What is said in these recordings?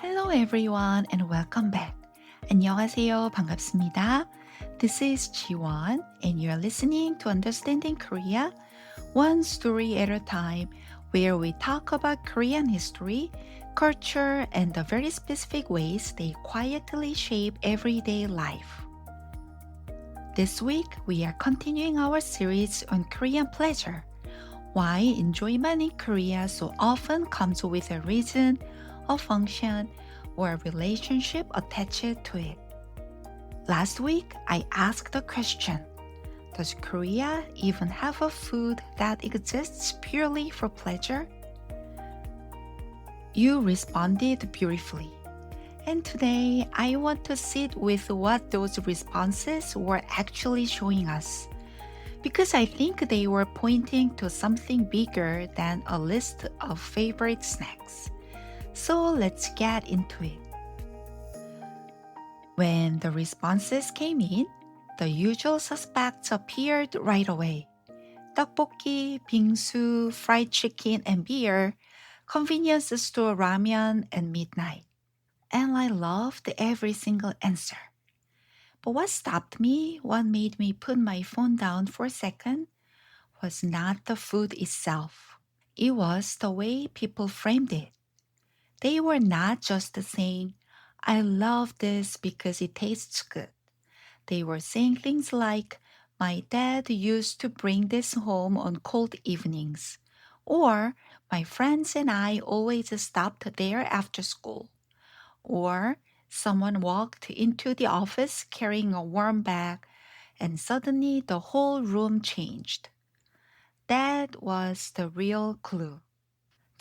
Hello everyone and welcome back. 안녕하세요. 반갑습니다. This is Jiwon and you're listening to Understanding Korea one story at a time where we talk about Korean history, culture, and the very specific ways they quietly shape everyday life. This week, we are continuing our series on Korean pleasure. Why enjoyment in Korea so often comes with a reason, a function, or a relationship attached to it. Last week, I asked the question, does Korea even have a food that exists purely for pleasure? You responded beautifully. And today, I want to sit with what those responses were actually showing us. Because I think they were pointing to something bigger than a list of favorite snacks. So let's get into it. When the responses came in, the usual suspects appeared right away. Tteokbokki, bingsu, fried chicken and beer, convenience store ramyeon, and midnight. And I loved every single answer. But what stopped me, what made me put my phone down for a second, was not the food itself. It was the way people framed it. They were not just saying, I love this because it tastes good. They were saying things like, my dad used to bring this home on cold evenings. Or, my friends and I always stopped there after school. Or, someone walked into the office carrying a warm bag and suddenly the whole room changed. That was the real clue.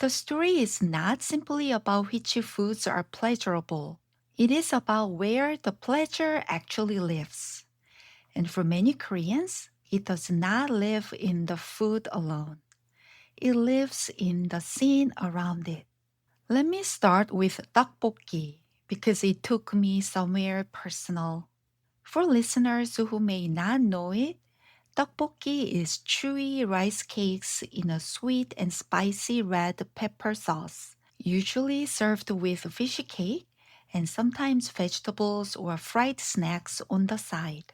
The story is not simply about which foods are pleasurable. It is about where the pleasure actually lives. And for many Koreans, it does not live in the food alone. It lives in the scene around it. Let me start with tteokbokki because it took me somewhere personal. For listeners who may not know it, tteokbokki is chewy rice cakes in a sweet and spicy red pepper sauce, usually served with fish cake and sometimes vegetables or fried snacks on the side.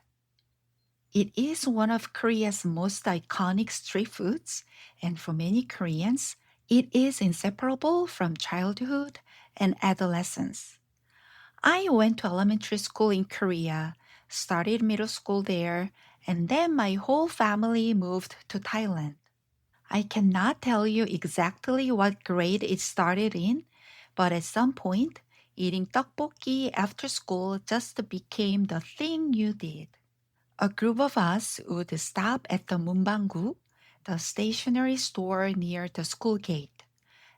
It is one of Korea's most iconic street foods, and for many Koreans, it is inseparable from childhood and adolescence. I went to elementary school in Korea, started middle school there, and then my whole family moved to Thailand. I cannot tell you exactly what grade it started in, but at some point, eating tteokbokki after school just became the thing you did. A group of us would stop at the munbanggu, the stationery store near the school gate,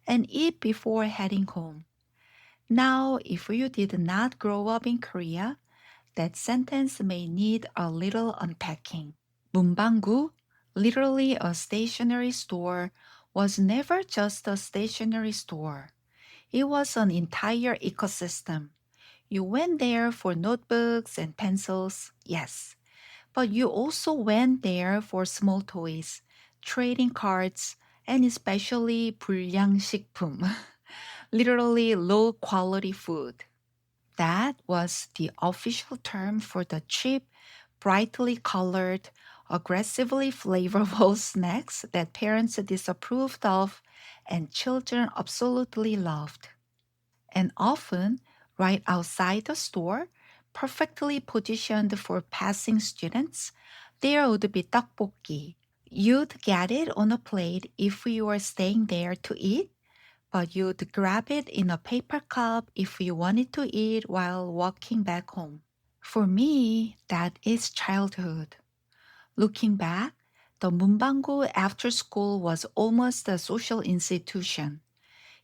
and eat before heading home. Now, if you did not grow up in Korea, that sentence may need a little unpacking. Munbanggu, literally a stationery store, was never just a stationery store. It was an entire ecosystem. You went there for notebooks and pencils, yes, but you also went there for small toys, trading cards, and especially 불량식품, literally low quality food. That was the official term for the cheap, brightly colored, aggressively flavorful snacks that parents disapproved of and children absolutely loved. And often, right outside the store, perfectly positioned for passing students, there would be tteokbokki. You'd get it on a plate if you were staying there to eat, but you'd grab it in a paper cup if you wanted to eat while walking back home. For me, that is childhood. Looking back, the munbanggu after school was almost a social institution.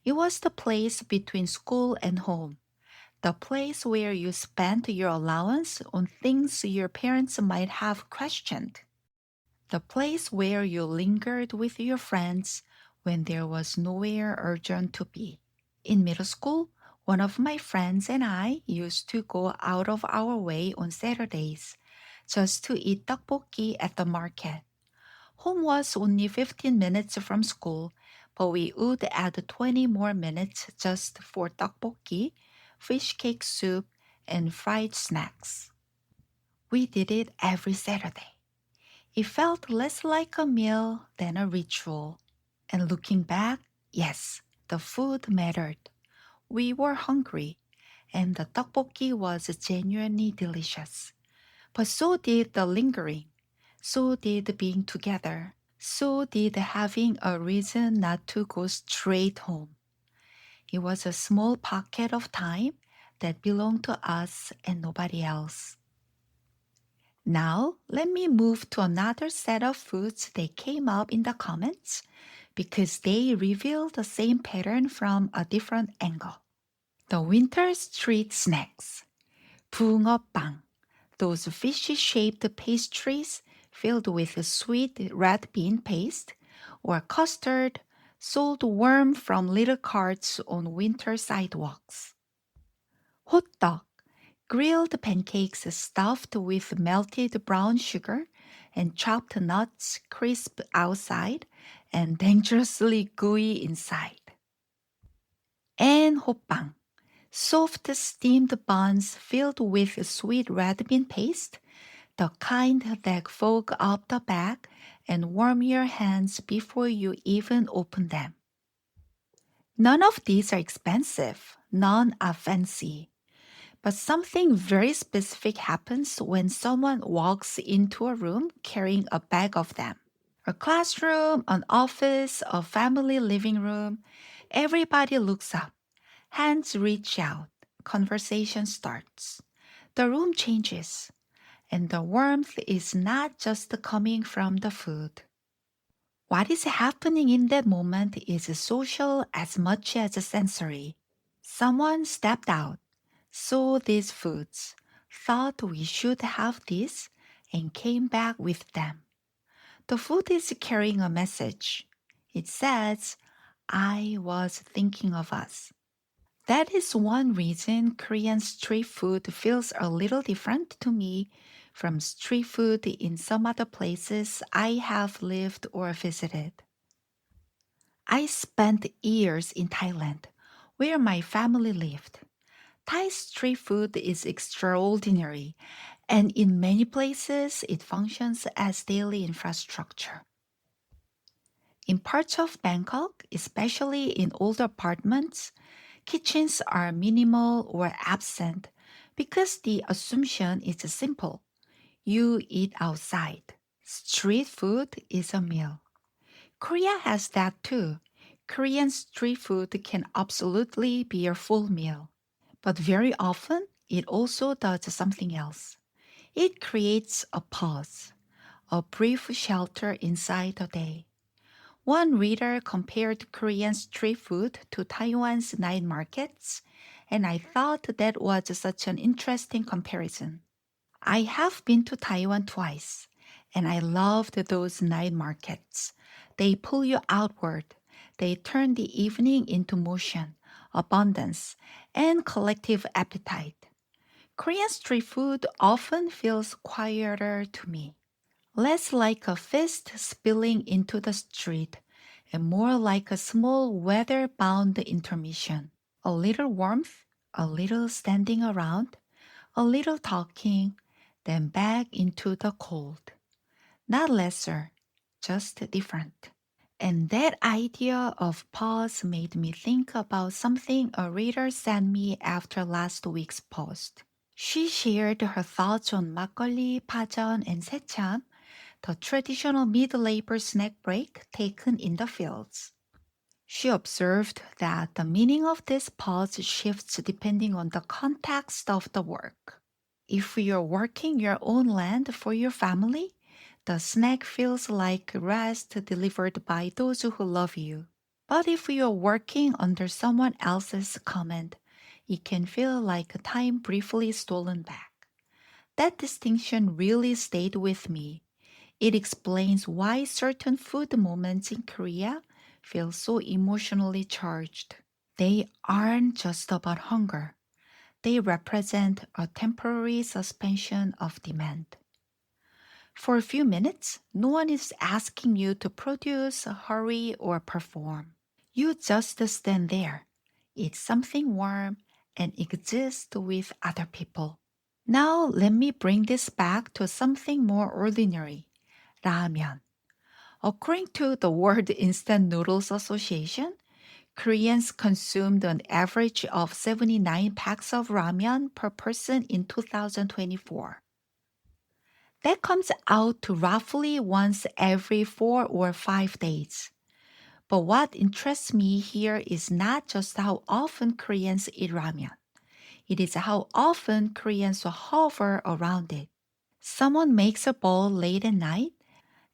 It was the place between school and home, the place where you spent your allowance on things your parents might have questioned, the place where you lingered with your friends when there was nowhere urgent to be. In middle school, one of my friends and I used to go out of our way on Saturdays just to eat tteokbokki at the market. Home was only 15 minutes from school, but we would add 20 more minutes just for tteokbokki fish cake soup, and fried snacks. We did it every Saturday. It felt less like a meal than a ritual. And looking back, yes, the food mattered. We were hungry, and the tteokbokki was genuinely delicious. But so did the lingering. So did being together. So did having a reason not to go straight home. It was a small pocket of time that belonged to us and nobody else. Now, let me move to another set of foods that came up in the comments because they reveal the same pattern from a different angle. The winter street snacks, bungeoppang, those fishy-shaped pastries filled with sweet red bean paste, or custard sold warm from little carts on winter sidewalks. Hotteok, grilled pancakes stuffed with melted brown sugar and chopped nuts crisp outside and dangerously gooey inside. And hoppang, soft steamed buns filled with sweet red bean paste, the kind that fog up the bag and warm your hands before you even open them. None of these are expensive, none are fancy. But something very specific happens when someone walks into a room carrying a bag of them. A classroom, an office, a family living room, everybody looks up. Hands reach out. Conversation starts. The room changes. And the warmth is not just coming from the food. What is happening in that moment is social as much as sensory. Someone stepped out, saw these foods, thought we should have this, and came back with them. The food is carrying a message. It says, I was thinking of us. That is one reason Korean street food feels a little different to me from street food in some other places I have lived or visited. I spent years in Thailand, where my family lived. Thai street food is extraordinary, and in many places it functions as daily infrastructure. In parts of Bangkok, especially in older apartments, kitchens are minimal or absent because the assumption is simple. You eat outside. Street food is a meal. Korea has that too. Korean street food can absolutely be a full meal. But very often, it also does something else. It creates a pause, a brief shelter inside the day. One reader compared Korean street food to Taiwan's night markets, and I thought that was such an interesting comparison. I have been to Taiwan twice, and I loved those night markets. They pull you outward. They turn the evening into motion, abundance, and collective appetite. Korean street food often feels quieter to me, less like a fist spilling into the street and more like a small weather bound intermission. A little warmth, a little standing around, a little talking, then back into the cold. Not lesser, just different. And that idea of pause made me think about something a reader sent me after last week's post. She shared her thoughts on 막걸리, 파전, and 세참, the traditional mid-labor snack break taken in the fields. She observed that the meaning of this pause shifts depending on the context of the work. If you're working your own land for your family, the snack feels like rest delivered by those who love you. But if you're working under someone else's command, it can feel like time briefly stolen back. That distinction really stayed with me. It explains why certain food moments in Korea feel so emotionally charged. They aren't just about hunger. They represent a temporary suspension of demand. For a few minutes, no one is asking you to produce, hurry, or perform. You just stand there, eat something warm, and exist with other people. Now, let me bring this back to something more ordinary ramen. According to the World Instant Noodles Association, Koreans consumed an average of 79 packs of ramen per person in 2024. That comes out to roughly once every 4 or 5 days. But what interests me here is not just how often Koreans eat ramen. It is how often Koreans hover around it. Someone makes a bowl late at night,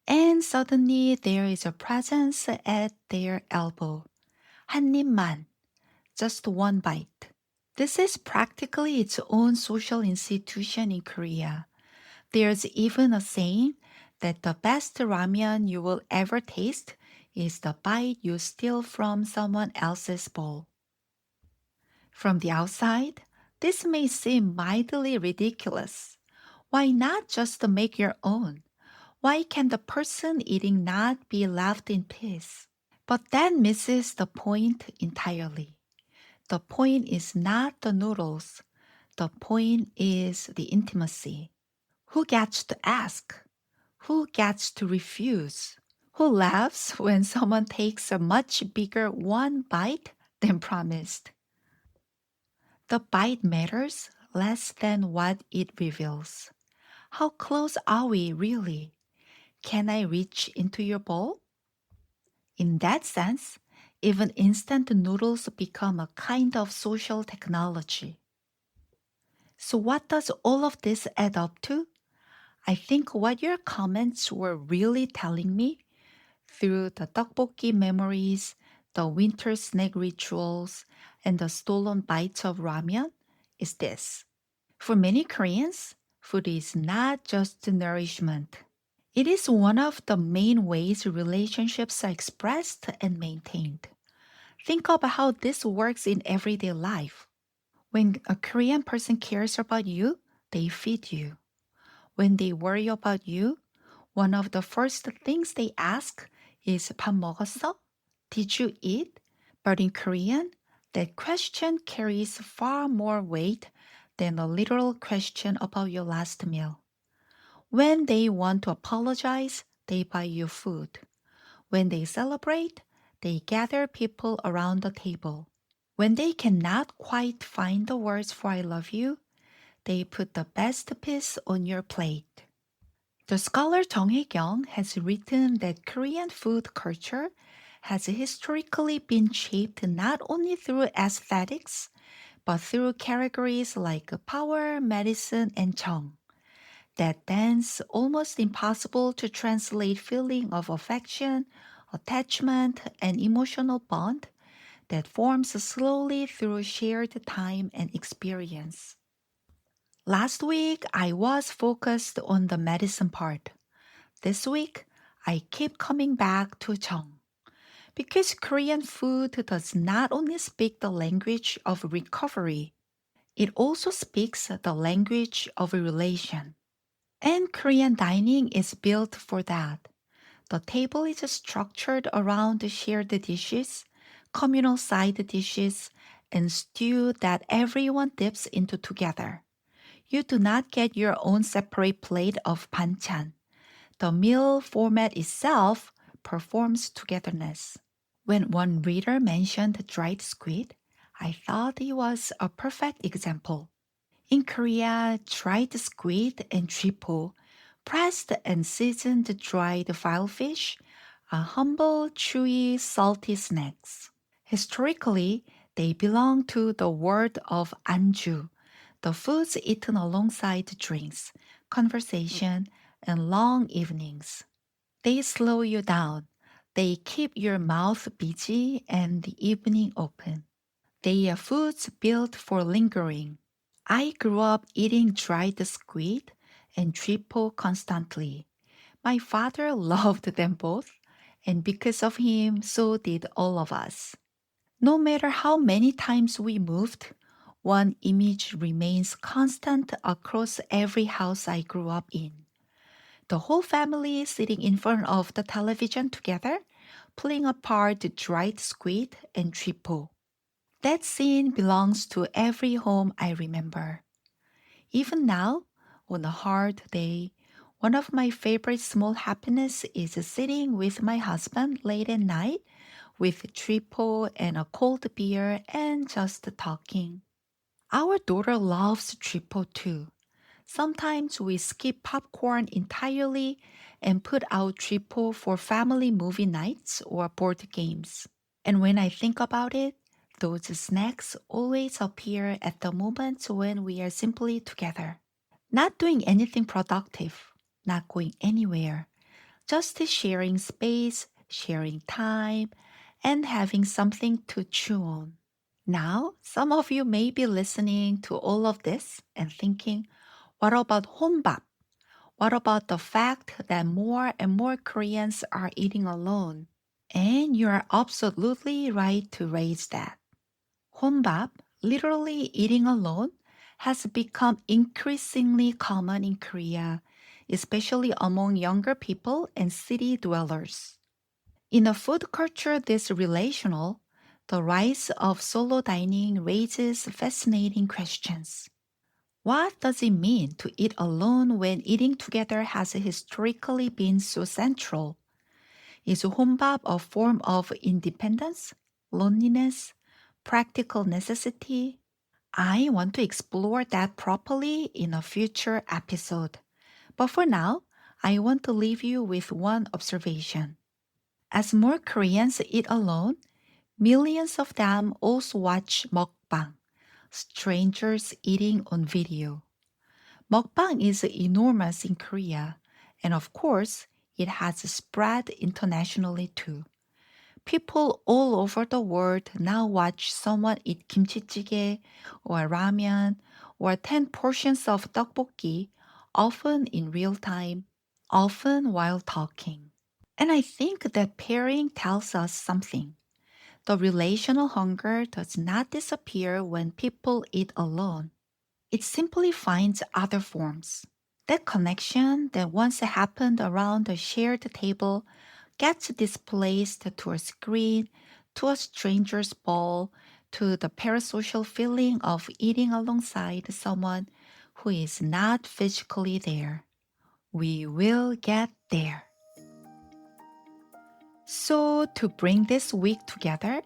and suddenly there is a presence at their elbow. 한 입만, just one bite. This is practically its own social institution in Korea. There's even a saying that the best ramen you will ever taste is the bite you steal from someone else's bowl. From the outside, this may seem mildly ridiculous. Why not just make your own? Why can the person eating not be left in peace? But that misses the point entirely. The point is not the noodles. The point is the intimacy. Who gets to ask? Who gets to refuse? Who laughs when someone takes a much bigger one bite than promised? The bite matters less than what it reveals. How close are we really? Can I reach into your bowl? In that sense, even instant noodles become a kind of social technology. So, what does all of this add up to? I think what your comments were really telling me through the tteokbokki memories, the winter snack rituals, and the stolen bites of ramen is this. For many Koreans, food is not just nourishment. It is one of the main ways relationships are expressed and maintained. Think about how this works in everyday life. When a Korean person cares about you, they feed you. When they worry about you, one of the first things they ask is 밥 먹었어? Did you eat? But in Korean, that question carries far more weight than a literal question about your last meal. When they want to apologize, they buy you food. When they celebrate, they gather people around the table. When they cannot quite find the words for I love you, they put the best piece on your plate. The scholar Jeong has written that Korean food culture has historically been shaped not only through aesthetics, but through categories like power, medicine, and Jeong. That dance almost impossible to translate feeling of affection, attachment, and emotional bond that forms slowly through shared time and experience. Last week, I was focused on the medicine part. This week, I keep coming back to Jeong. Because Korean food does not only speak the language of recovery, it also speaks the language of relation. And Korean dining is built for that. The table is structured around shared dishes, communal side dishes, and stew that everyone dips into together. You do not get your own separate plate of banchan. The meal format itself performs togetherness. When one reader mentioned dried squid, I thought it was a perfect example. In Korea, dried squid and tripo, pressed and seasoned dried filefish, are humble, chewy, salty snacks. Historically, they belong to the world of anju, the foods eaten alongside drinks, conversation, and long evenings. They slow you down. They keep your mouth busy and the evening open. They are foods built for lingering. I grew up eating dried squid and tripo constantly. My father loved them both, and because of him, so did all of us. No matter how many times we moved, one image remains constant across every house I grew up in. The whole family sitting in front of the television together, pulling apart dried squid and tripo. That scene belongs to every home I remember. Even now, on a hard day, one of my favorite small happiness is sitting with my husband late at night with tripo and a cold beer and just talking. Our daughter loves tripo too. Sometimes we skip popcorn entirely and put out tripo for family movie nights or board games. And when I think about it, those snacks always appear at the moments when we are simply together. Not doing anything productive, not going anywhere, just sharing space, sharing time, and having something to chew on. Now, some of you may be listening to all of this and thinking, what about 혼밥? What about the fact that more and more Koreans are eating alone? And you are absolutely right to raise that. 혼밥, literally eating alone, has become increasingly common in Korea, especially among younger people and city dwellers. In a food culture this relational, the rise of solo dining raises fascinating questions. What does it mean to eat alone when eating together has historically been so central? Is 혼밥 a form of independence, loneliness, practical necessity? I want to explore that properly in a future episode. But for now, I want to leave you with one observation. As more Koreans eat alone, millions of them also watch mukbang, strangers eating on video. Mukbang is enormous in Korea, and of course, it has spread internationally too. People all over the world now watch someone eat kimchi jjigae or ramyeon or 10 portions of tteokbokki, often in real time, often while talking. And I think that pairing tells us something. The relational hunger does not disappear when people eat alone. It simply finds other forms. That connection that once happened around a shared table gets displaced to a screen, to a stranger's bowl, to the parasocial feeling of eating alongside someone who is not physically there. We will get there. So, to bring this week together,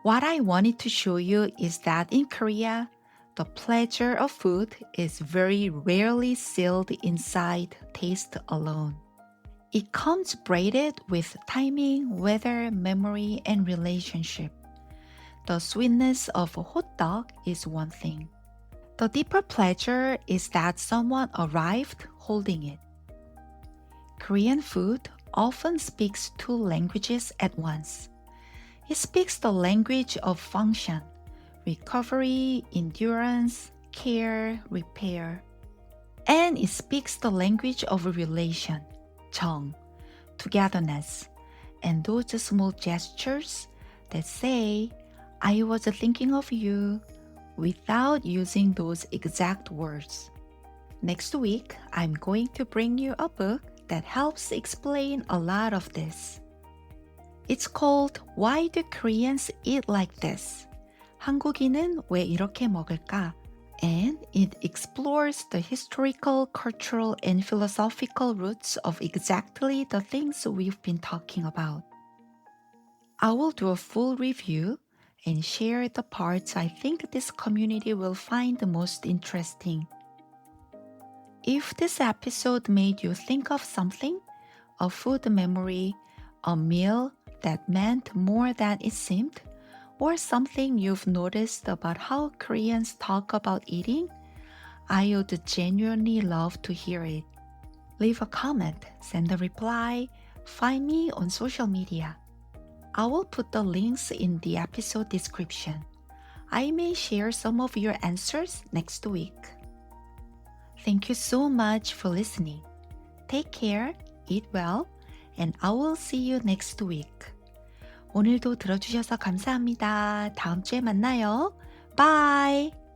what I wanted to show you is that in Korea, the pleasure of food is very rarely sealed inside taste alone. It comes braided with timing, weather, memory, and relationship. The sweetness of hotteok is one thing. The deeper pleasure is that someone arrived holding it. Korean food often speaks two languages at once. It speaks the language of function, recovery, endurance, care, repair. And it speaks the language of relation, Jeong, togetherness, and those small gestures that say, I was thinking of you, without using those exact words. Next week, I'm going to bring you a book that helps explain a lot of this. It's called Why Do Koreans Eat Like This? 한국인은 왜 이렇게 먹을까? And it explores the historical, cultural, and philosophical roots of exactly the things we've been talking about. I will do a full review and share the parts I think this community will find the most interesting. If this episode made you think of something, a food memory, a meal that meant more than it seemed, or something you've noticed about how Koreans talk about eating, I would genuinely love to hear it. Leave a comment, send a reply, find me on social media. I will put the links in the episode description. I may share some of your answers next week. Thank you so much for listening. Take care, eat well, and I will see you next week. 오늘도 들어주셔서 감사합니다. 다음 주에 만나요. Bye!